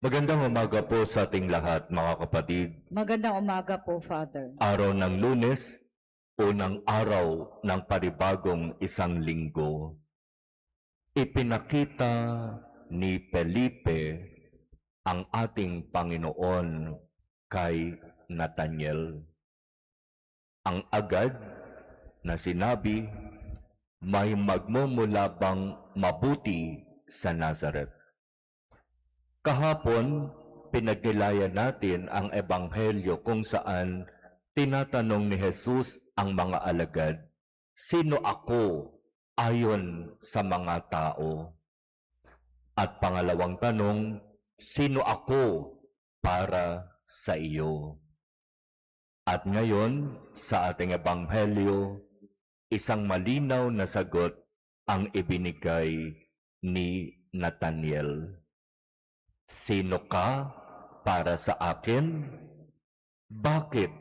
Magandang umaga po sa ating lahat, mga kapatid. Magandang umaga po, Father. Araw ng Lunes, unang araw ng panibagong isang linggo. Ipinakita ni Felipe ang ating Panginoon kay Nathaniel. Ang agad na sinabi, may magmumula bang mabuti sa Nazareth? Kahapon, pinagnilayan natin ang Ebanghelyo kung saan tinatanong ni Jesus ang mga alagad, sino ako ayon sa mga tao? At pangalawang tanong, sino ako para sa iyo? At ngayon, sa ating Ebanghelyo, isang malinaw na sagot ang ibinigay ni Nathaniel. Sino ka para sa akin? Bakit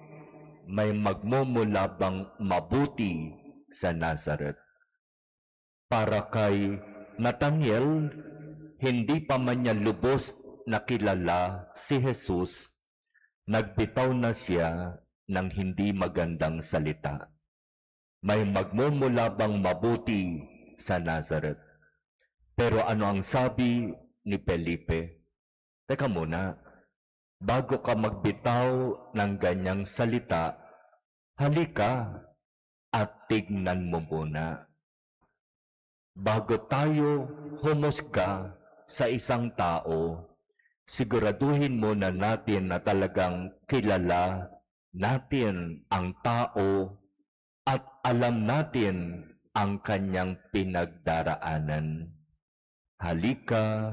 may magmumula bang mabuti sa Nazareth? Para kay Nathaniel, hindi pa man niya lubos na kilala si Jesus, nagbitaw na siya ng hindi magandang salita. May magmumula bang mabuti sa Nazareth? Pero ano ang sabi ni Felipe? Teka muna, bago ka magbitaw ng ganyang salita, halika at tignan mo muna. Bago tayo humusga sa isang tao, siguraduhin muna natin na talagang kilala natin ang tao at alam natin ang kanyang pinagdaraanan. Halika,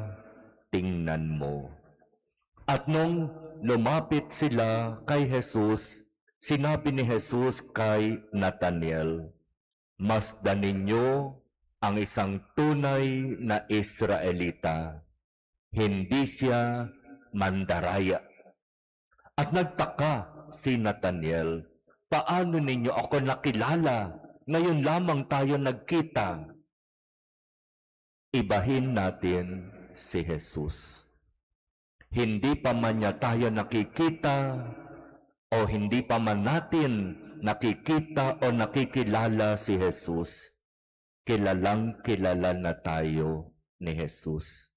tingnan mo. At nung lumapit sila kay Jesus, sinabi ni Jesus kay Nathaniel, masdan ninyo ang isang tunay na Israelita. Hindi siya mandaraya. At nagtaka si Nathaniel, paano ninyo ako nakilala? Ngayon lamang tayo nagkita. Ibahin natin si Jesus. Hindi pa man niya tayo nakikita o hindi pa man natin nakikita o nakikilala si Jesus, kilalang kilala na tayo ni Jesus.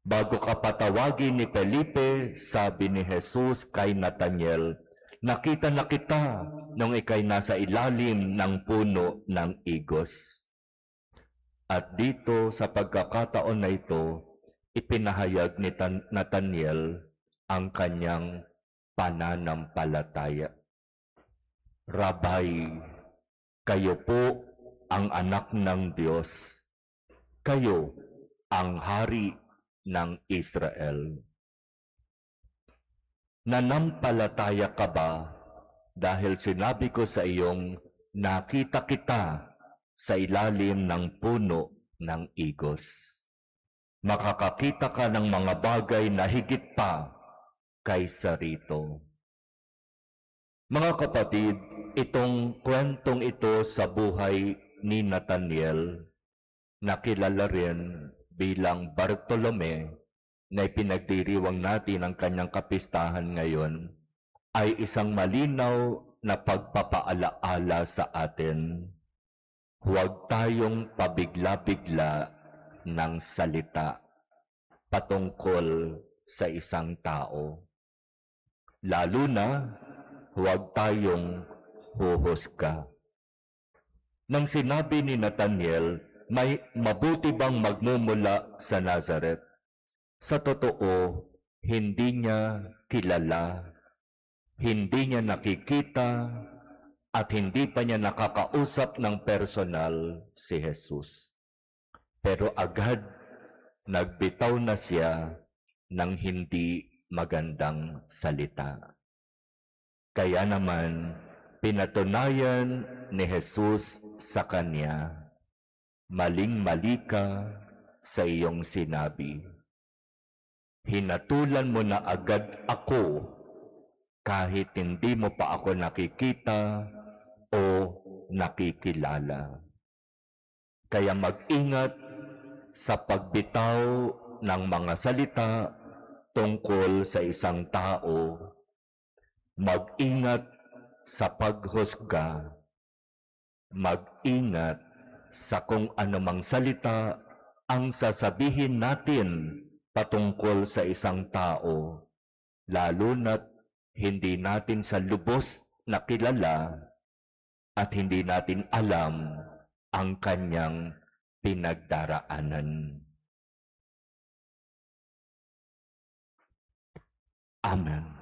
Bago ka patawagin ni Felipe, sabi ni Jesus kay Nathaniel, nakita na kita nung ikay nasa ilalim ng puno ng igos. At dito sa pagkakataon na ito, ipinahayag ni Nathaniel ang kanyang pananampalataya. Rabay, kayo po ang anak ng Diyos. Kayo ang hari ng Israel. Nanampalataya ka ba dahil sinabi ko sa iyong nakita kita sa ilalim ng puno ng igos? Makakakita ka ng mga bagay na higit pa kaysa rito. Mga kapatid, itong kwentong ito sa buhay ni Nathaniel, na kilala rin bilang Bartolome, na ipinagdiriwang natin ang kanyang kapistahan ngayon, ay isang malinaw na pagpapaalaala sa atin. Huwag tayong pabigla-bigla ng salita patungkol sa isang tao. Lalo na, huwag tayong huhusga. Nang sinabi ni Nathaniel, may mabuti bang magmumula sa Nazareth? Sa totoo, hindi niya kilala, hindi niya nakikita, at hindi pa niya nakakausap ng personal si Jesus. Pero agad nagbitaw na siya ng hindi magandang salita. Kaya naman, pinatunayan ni Jesus sa kanya, maling-mali ka sa iyong sinabi. Hinatulan mo na agad ako kahit hindi mo pa ako nakikita o nakikilala. Kaya mag-ingat sa pagbitaw ng mga salita tungkol sa isang tao, mag-ingat sa paghusga, mag-ingat sa kung anumang salita ang sasabihin natin patungkol sa isang tao, lalo na't hindi natin sa lubos na kilala at hindi natin alam ang kanyang pinagdaraanan. Amen.